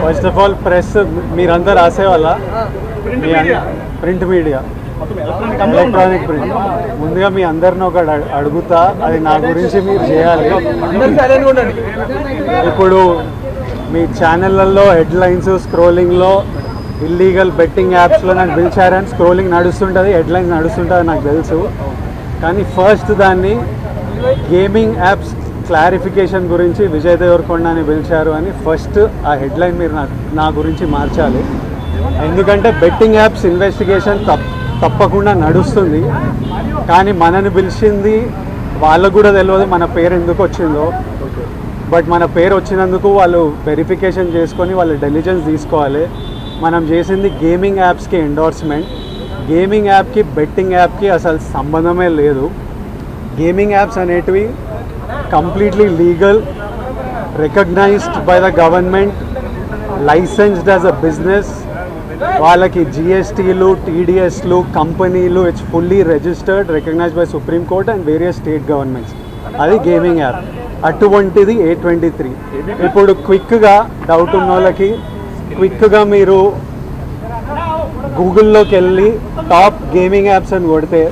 First of all press మీరంతా రాసేవాళ్ళ print media electronic print ముందుగా మీ అందరిని ఒకటి అడుగుతా, అది నా గురించి మీరు చేయాలి. ఇప్పుడు మీ ఛానళ్ళల్లో హెడ్లైన్స్ స్క్రోలింగ్లో ఇల్లీగల్ బెట్టింగ్ యాప్స్లో నాకు పిలిచారని స్క్రోలింగ్ నడుస్తుంటుంది, హెడ్లైన్స్ నడుస్తుంటుంది నాకు తెలుసు. కానీ ఫస్ట్ దాన్ని గేమింగ్ యాప్స్ క్లారిఫికేషన్ గురించి విజయ్ దేవరకొండని పిలిచారు అని ఫస్ట్ ఆ హెడ్లైన్ మీరు నా గురించి మార్చాలి. ఎందుకంటే బెట్టింగ్ యాప్స్ ఇన్వెస్టిగేషన్ తప్పకుండా నడుస్తుంది, కానీ మనని పిలిచింది వాళ్ళకు కూడా తెలియదు మన పేరు ఎందుకు వచ్చిందో. బట్ మన పేరు వచ్చినందుకు వాళ్ళు వెరిఫికేషన్ చేసుకొని వాళ్ళ డెలిజెన్స్ తీసుకోవాలి. మనం చేసింది గేమింగ్ యాప్స్కి ఎండోర్స్మెంట్. గేమింగ్ యాప్కి బెట్టింగ్ యాప్కి అసలు సంబంధమే లేదు. గేమింగ్ యాప్స్ అనేటివి completely legal, recognized by the government, licensed as a business. వాళ్ళకి జిఎస్టీలు, టీడీఎస్లు, కంపెనీలు, it's fully registered, recognized by supreme court and various state governments. అది గేమింగ్ యాప్. అటువంటిది A23. ఇప్పుడు క్విక్గా డౌట్ ఉన్న వాళ్ళకి క్విక్గా మీరు గూగుల్లోకి వెళ్ళి టాప్ గేమింగ్ యాప్స్ అని కొడితే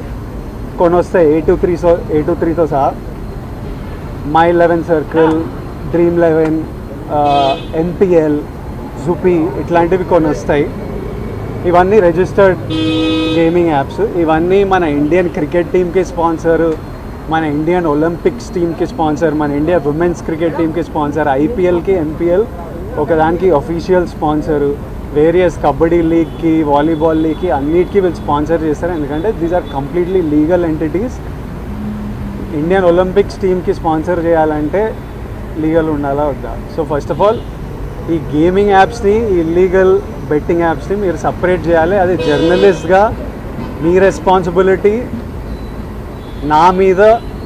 కొన్ని వస్తాయి. A23తో సహా My11 సర్కిల్, Dream11, NPL, జుపీ ఇట్లాంటివి కొన్ని వస్తాయి. ఇవన్నీ రిజిస్టర్డ్ గేమింగ్ యాప్స్. ఇవన్నీ మన ఇండియన్ క్రికెట్ టీమ్కి స్పాన్సర్, మన ఇండియన్ ఒలింపిక్స్ టీమ్కి స్పాన్సర్, మన ఇండియా ఉమెన్స్ క్రికెట్ టీమ్కి స్పాన్సర్, ఐపీఎల్కి, ఎంపీఎల్ ఒకదానికి అఫీషియల్ స్పాన్సరు, వేరియస్ కబడ్డీ లీగ్కి, వాలీబాల్ లీగ్కి అన్నిటికీ వీళ్ళు స్పాన్సర్ చేస్తారు. ఎందుకంటే these are completely legal entities. Indian Olympics టీమ్కి స్పాన్సర్ చేయాలంటే లీగల్ ఉండాలా వద్దా? సో ఫస్ట్ ఆఫ్ ఆల్ ఈ గేమింగ్ యాప్స్ని, ఈ ఇల్లీగల్ బెట్టింగ్ యాప్స్ని మీరు సపరేట్ చేయాలి. అది జర్నలిస్ట్గా మీ రెస్పాన్సిబిలిటీ. నా మీద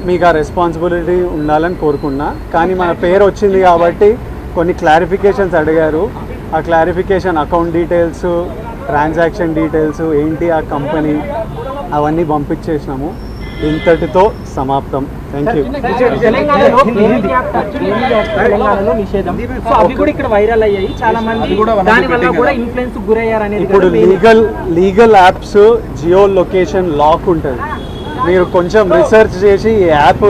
మీకు ఆ రెస్పాన్సిబిలిటీ ఉండాలని కోరుకున్నా. కానీ మన పేరు వచ్చింది కాబట్టి కొన్ని క్లారిఫికేషన్స్ అడిగారు. ఆ clarification account details, transaction details ఏంటి ఆ కంపెనీ అవన్నీ పంపించేసినాము. ఇంతటితో సమాప్తం. Thank you. ఇప్పుడు legal apps geo location lock ఉంటుంది. మీరు కొంచెం రీసెర్చ్ చేసి ఈ యాప్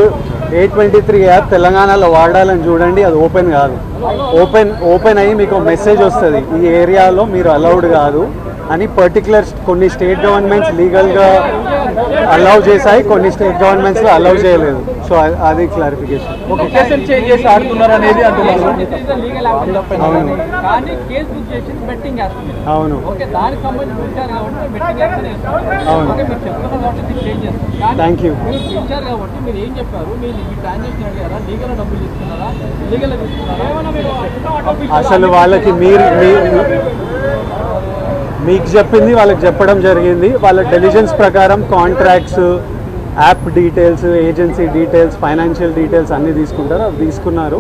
A23 యాప్ తెలంగాణలో వాడాలని చూడండి. అది ఓపెన్ కాదు. ఓపెన్ అయ్యి మీకు మెసేజ్ వస్తుంది, ఈ ఏరియాలో మీరు అలౌడ్ కాదు అని. పర్టికులర్ కొన్ని స్టేట్ గవర్నమెంట్స్ లీగల్గా అలౌ చేశాయి, కొన్ని స్టేట్ గవర్నమెంట్స్లో అలౌ చేయలేదు. సో అది క్లారిఫికేషన్. అవును అవును. Thank you. అసలు వాళ్ళకి మీకు చెప్పింది వాళ్ళకి చెప్పడం జరిగింది. వాళ్ళ డెలిజెన్స్ ప్రకారం contracts, app details, agency details, financial details అన్నీ తీసుకుంటారు. అవి తీసుకున్నారు.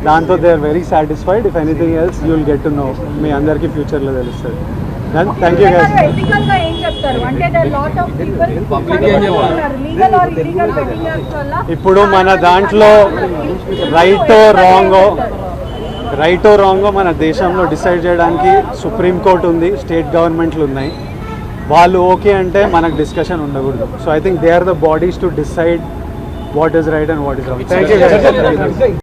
దాంతో they are very satisfied. If anything else you will get to know. మీ అందరికీ ఫ్యూచర్లో తెలుస్తుంది. Thank you guys. ఇప్పుడు మన దాంట్లో రైటో రాంగో మన దేశంలో డిసైడ్ చేయడానికి సుప్రీంకోర్టు ఉంది, స్టేట్ గవర్నమెంట్లు ఉన్నాయి. వాళ్ళు ఓకే అంటే మనకు డిస్కషన్ ఉండకూడదు. So I think they are the bodies to decide what is right and what is wrong. Thank you.